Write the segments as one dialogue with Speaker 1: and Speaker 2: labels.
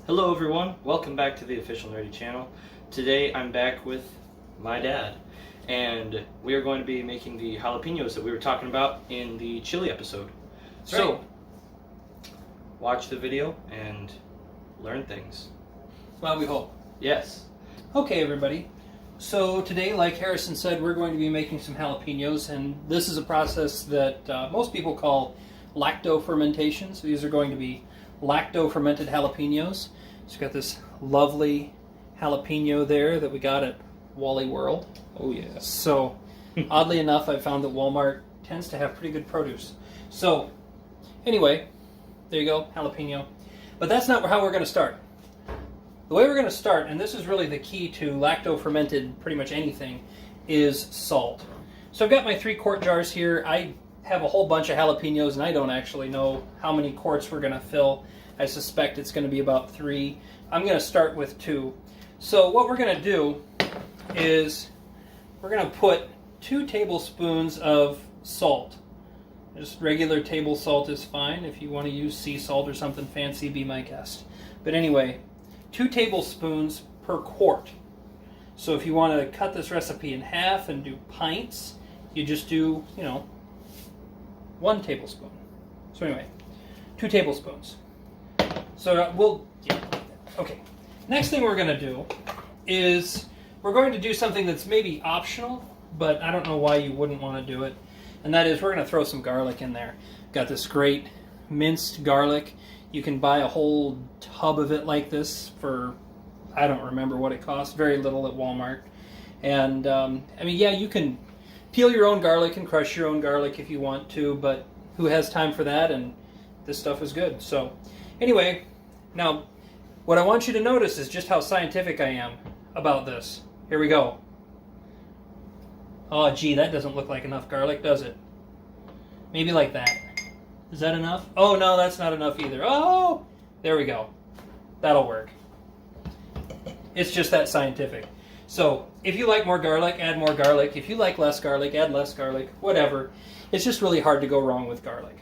Speaker 1: Hello everyone, welcome back to the Official Nerdy Channel. Today I'm back with my dad, and we are going to be making the jalapenos that we were talking about in the chili episode. So, watch the video and learn things.
Speaker 2: Well, we hope.
Speaker 1: Yes.
Speaker 2: Okay, everybody. So today, like Harrison said, we're going to be making some jalapenos, and this is a process that most people call lacto-fermentation. So these are going to be lacto-fermented jalapenos. So we've got this lovely jalapeno there that we got at Wally World.
Speaker 1: Oh yeah.
Speaker 2: So, oddly enough, I found that Walmart tends to have pretty good produce. So, anyway, there you go, jalapeno. But that's not how we're going to start. The way we're going to start, and this is really the key to lacto-fermented pretty much anything, is salt. So I've got my 3-quart jars here. I have a whole bunch of jalapenos, and I don't actually know how many quarts we're going to fill. I suspect it's going to be about 3. I'm going to start with 2. So what we're going to do is we're going to put 2 tablespoons of salt. Just regular table salt is fine. If you want to use sea salt or something fancy, be my guest. But anyway, 2 tablespoons per quart. So if you want to cut this recipe in half and do pints, you just do, 1 tablespoon. So anyway, 2 tablespoons. So okay. Next thing we're going to do is we're going to do something that's maybe optional, but I don't know why you wouldn't want to do it. And that is we're going to throw some garlic in there. Got this great minced garlic. You can buy a whole tub of it like this for, I don't remember what it costs, very little at Walmart. And, you can peel your own garlic and crush your own garlic if you want to, but who has time for that? And this stuff is good. So, anyway, now, what I want you to notice is just how scientific I am about this. Here we go. Oh, gee, that doesn't look like enough garlic, does it? Maybe like that. Is that enough? Oh, no, that's not enough either. Oh, there we go. That'll work. It's just that scientific. So, if you like more garlic, add more garlic. If you like less garlic, add less garlic. Whatever. It's just really hard to go wrong with garlic.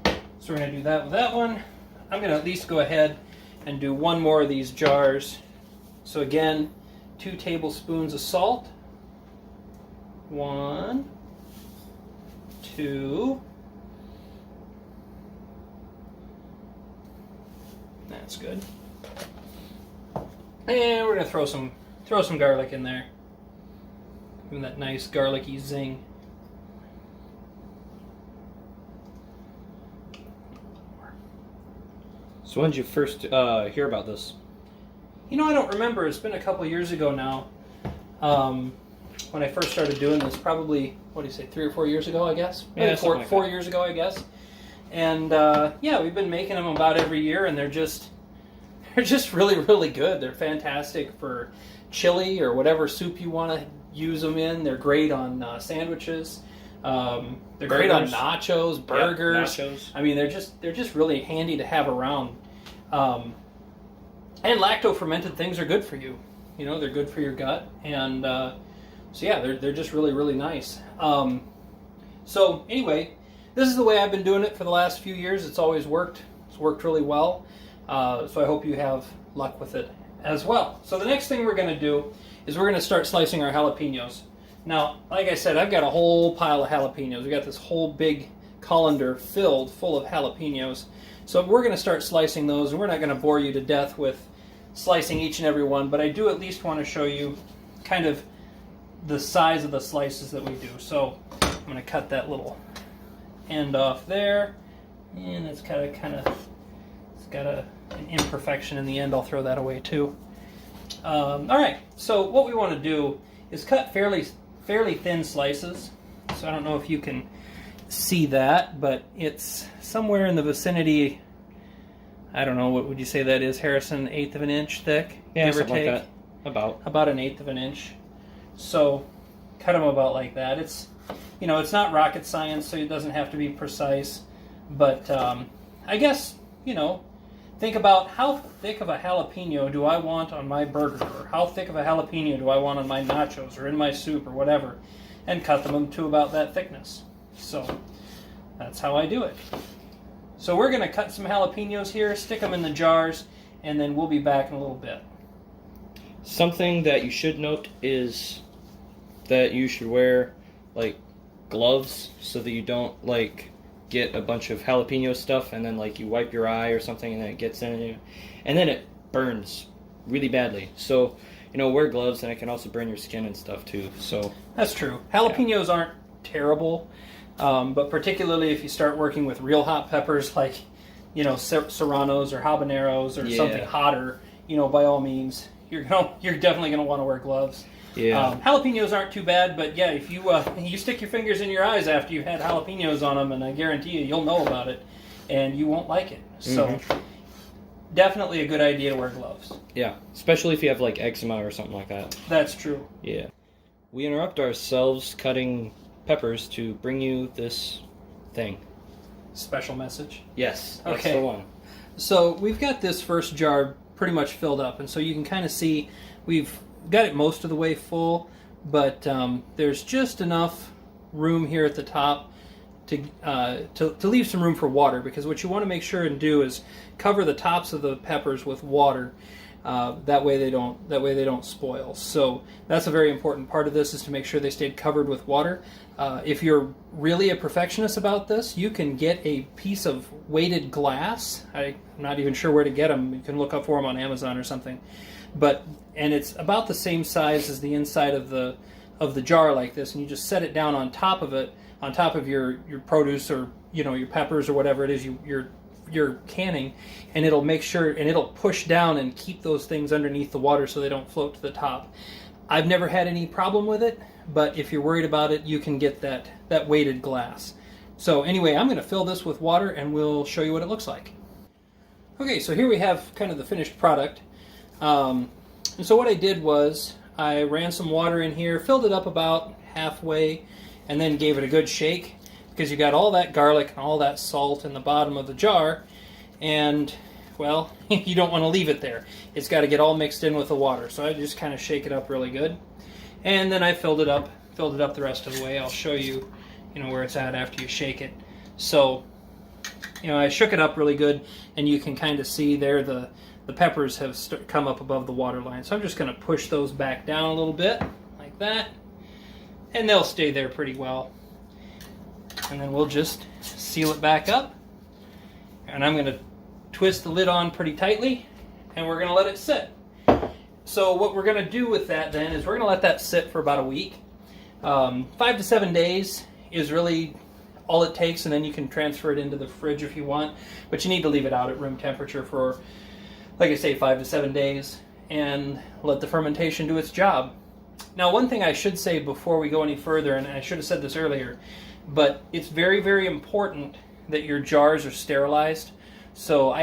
Speaker 2: So we're going to do that with that one. I'm going to at least go ahead and do one more of these jars. So again, 2 tablespoons of salt. 1, 2. That's good. And we're going to throw some garlic in there. Give them that nice garlicky zing.
Speaker 1: So when did you first hear about this?
Speaker 2: I don't remember. It's been a couple years ago now. When I first started doing this, probably, 3 or 4 years ago, I guess?
Speaker 1: Yeah,
Speaker 2: four years ago, I guess. And, we've been making them about every year, and they're just really, really good. They're fantastic for chili or whatever soup you want to use them in. They're great on sandwiches. They're great on nachos, burgers.
Speaker 1: Yep, nachos.
Speaker 2: I mean, they're just really handy to have around. And lacto-fermented things are good for you. They're good for your gut. And they're just really, really nice. So anyway, this is the way I've been doing it for the last few years. It's always worked. It's worked really well. So I hope you have luck with it as well. So the next thing we're going to do is we're going to start slicing our jalapenos. Now, like I said, I've got a whole pile of jalapenos. We've got this whole big colander filled full of jalapenos. So we're going to start slicing those, and we're not going to bore you to death with slicing each and every one, but I do at least want to show you kind of the size of the slices that we do. So I'm going to cut that little end off there, and it's got an imperfection in the end. I'll throw that away too. All right, so what we want to do is cut fairly thin slices. So I don't know if you can see that, but it's somewhere in the vicinity, I don't know, what would you say that is, Harrison? 1/8 of an inch thick?
Speaker 1: Yeah,
Speaker 2: give or
Speaker 1: something
Speaker 2: take.
Speaker 1: like that.
Speaker 2: About 1/8 of an inch. So cut them about like that. It's not rocket science, so it doesn't have to be precise. But I guess, think about how thick of a jalapeno do I want on my burger, or how thick of a jalapeno do I want on my nachos or in my soup or whatever, and cut them to about that thickness. So that's how I do it. So we're going to cut some jalapenos here, stick them in the jars, and then we'll be back in a little bit.
Speaker 1: Something that you should note is that you should wear like gloves so that you don't like get a bunch of jalapeno stuff and then like you wipe your eye or something and then it gets in you and then it burns really badly. So, wear gloves, and it can also burn your skin and stuff too. So
Speaker 2: that's true. Jalapenos aren't terrible, but particularly if you start working with real hot peppers like, serranos or habaneros or something hotter, by all means, you're definitely gonna want to wear gloves.
Speaker 1: Yeah.
Speaker 2: Jalapenos aren't too bad, but yeah, if you stick your fingers in your eyes after you've had jalapenos on them, and I guarantee you'll know about it, and you won't like it. So definitely a good idea to wear gloves.
Speaker 1: Yeah, especially if you have like eczema or something like that.
Speaker 2: That's true.
Speaker 1: Yeah. We interrupt ourselves cutting peppers to bring you this thing.
Speaker 2: Special message?
Speaker 1: Yes, that's the one.
Speaker 2: So we've got this first jar pretty much filled up, and so you can kind of see we've got it most of the way full, but there's just enough room here at the top to leave some room for water, because what you want to make sure and do is cover the tops of the peppers with water. That way they don't spoil. So that's a very important part of this, is to make sure they stayed covered with water. If you're really a perfectionist about this, you can get a piece of weighted glass. I'm not even sure where to get them. You can look up for them on Amazon or something. And it's about the same size as the inside of the jar like this, and you just set it down on top of it, on top of your produce or your peppers or whatever it is you're canning, and it'll make sure, and it'll push down and keep those things underneath the water so they don't float to the top. I've never had any problem with it, but if you're worried about it, you can get that weighted glass. So anyway, I'm going to fill this with water and we'll show you what it looks like. Okay, so here we have kind of the finished product. And so what I did was I ran some water in here, filled it up about halfway, and then gave it a good shake, because you got all that garlic and all that salt in the bottom of the jar, and well, you don't want to leave it there. It's got to get all mixed in with the water. So I just kind of shake it up really good, and then I filled it up the rest of the way. I'll show you, where it's at after you shake it. So, I shook it up really good, and you can kind of see there the peppers have come up above the water line. So I'm just going to push those back down a little bit, like that, and they'll stay there pretty well. And then we'll just seal it back up, and I'm going to twist the lid on pretty tightly, and we're going to let it sit. So what we're going to do with that then is we're going to let that sit for about a week. 5 to 7 days is really all it takes, and then you can transfer it into the fridge if you want, but you need to leave it out at room temperature for, like I say, 5 to 7 days, and let the fermentation do its job. Now, one thing I should say before we go any further, and I should have said this earlier, but it's very, very important that your jars are sterilized. So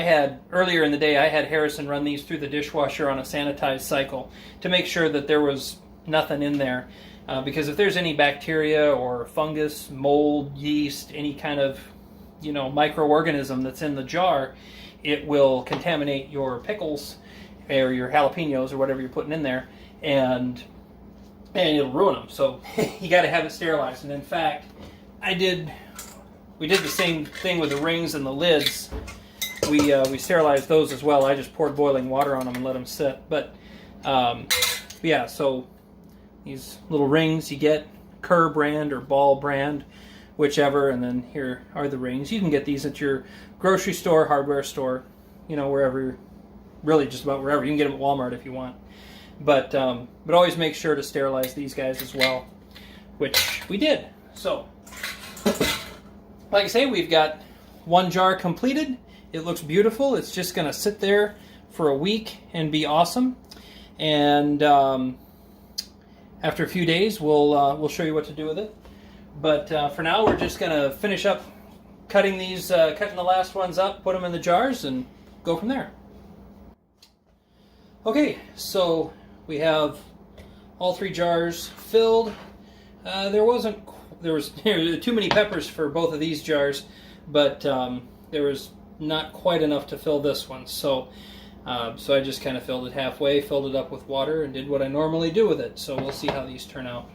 Speaker 2: earlier in the day, I had Harrison run these through the dishwasher on a sanitized cycle to make sure that there was nothing in there. Because if there's any bacteria or fungus, mold, yeast, any kind of, microorganism that's in the jar, it will contaminate your pickles or your jalapenos or whatever you're putting in there, and it'll ruin them. So you got to have it sterilized. And in fact, we did the same thing with the rings and the lids. We sterilized those as well. I just poured boiling water on them and let them sit. But yeah, so these little rings you get, Kerr brand or Ball brand, whichever, and then here are the rings. You can get these at your grocery store, hardware store, wherever, really just about wherever. You can get them at Walmart if you want. But always make sure to sterilize these guys as well, which we did. So, like I say, we've got one jar completed. It looks beautiful. It's just going to sit there for a week and be awesome. And after a few days, we'll show you what to do with it. But for now, we're just going to finish up cutting the last ones up, put them in the jars, and go from there. Okay, so we have all 3 jars filled. There was too many peppers for both of these jars, but there was not quite enough to fill this one. So I just kind of filled it halfway, filled it up with water, and did what I normally do with it. So we'll see how these turn out.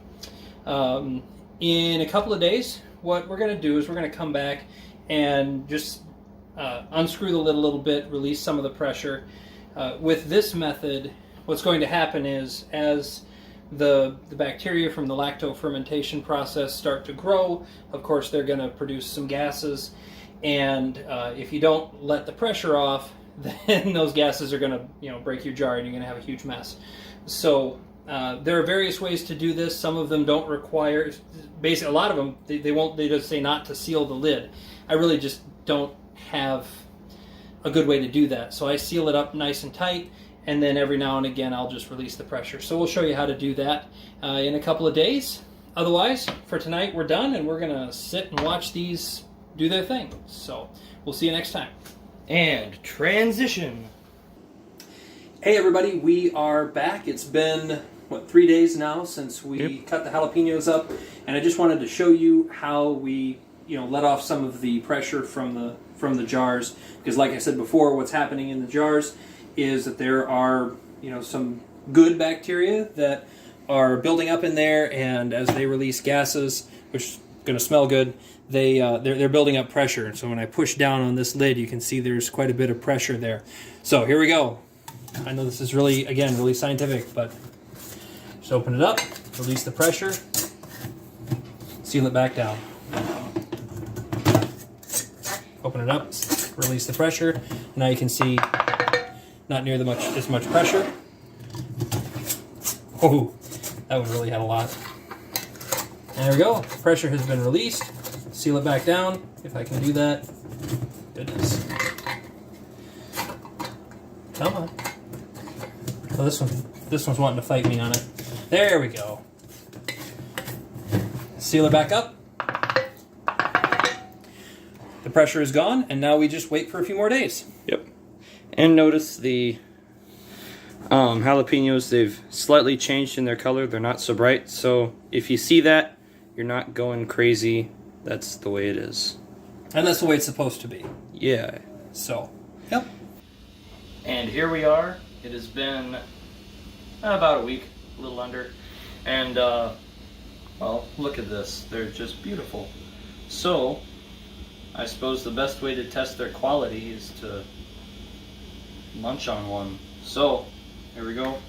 Speaker 2: In a couple of days, what we're going to do is we're going to come back and just unscrew the lid a little bit, release some of the pressure, with this method, what's going to happen is as the bacteria from the lacto-fermentation process start to grow, of course they're going to produce some gases, and if you don't let the pressure off, then those gases are going to break your jar and you're going to have a huge mess. So there are various ways to do this. Some of them don't require, basically a lot of them, they just say not to seal the lid. I really just don't have a good way to do that. So I seal it up nice and tight, and then every now and again I'll just release the pressure. So we'll show you how to do that in a couple of days. Otherwise, for tonight we're done, and we're going to sit and watch these do their thing. So we'll see you next time.
Speaker 1: And transition.
Speaker 2: Hey everybody, we are back. It's been, 3 days now since we cut the jalapenos up, and I just wanted to show you how we, let off some of the pressure from the jars, because like I said before, what's happening in the jars is that there are, some good bacteria that are building up in there, and as they release gases, which is going to smell good, they're building up pressure. And so when I push down on this lid, you can see there's quite a bit of pressure there. So here we go. I know this is really, again, really scientific, but just open it up, release the pressure, seal it back down. Open it up, release the pressure. Now you can see not near as much pressure. Oh, that one really had a lot. There we go. Pressure has been released. Seal it back down, if I can do that. Goodness. Come on. Oh, this one's wanting to fight me on it. There we go. Seal it back up. The pressure is gone, and now we just wait for a few more days.
Speaker 1: Yep. And notice the jalapenos, they've slightly changed in their color. They're not so bright. So if you see that, you're not going crazy. That's the way it is.
Speaker 2: And that's the way it's supposed to be.
Speaker 1: Yeah.
Speaker 2: So, yep.
Speaker 1: And here we are. It has been about a week, a little under. And, well, look at this. They're just beautiful. So, I suppose the best way to test their quality is to munch on one. So, here we go.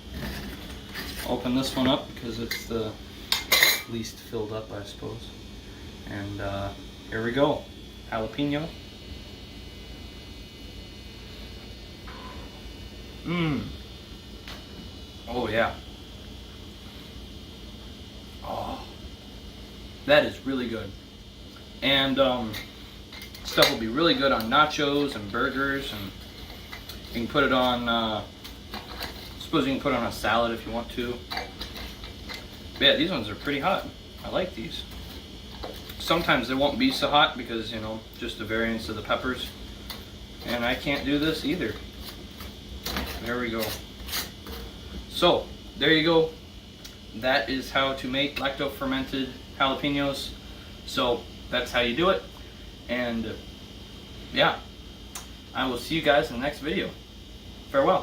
Speaker 1: Open this one up because it's the least filled up, I suppose. And here we go. Jalapeno. Mmm. Oh yeah. Oh, that is really good. And stuff will be really good on nachos and burgers, and you can put it on. I suppose you can put it on a salad if you want to. But yeah, these ones are pretty hot. I like these. Sometimes they won't be so hot because, just the variance of the peppers. And I can't do this either. There we go. So, there you go. That is how to make lacto-fermented jalapenos. So, that's how you do it. And, yeah. I will see you guys in the next video. Farewell.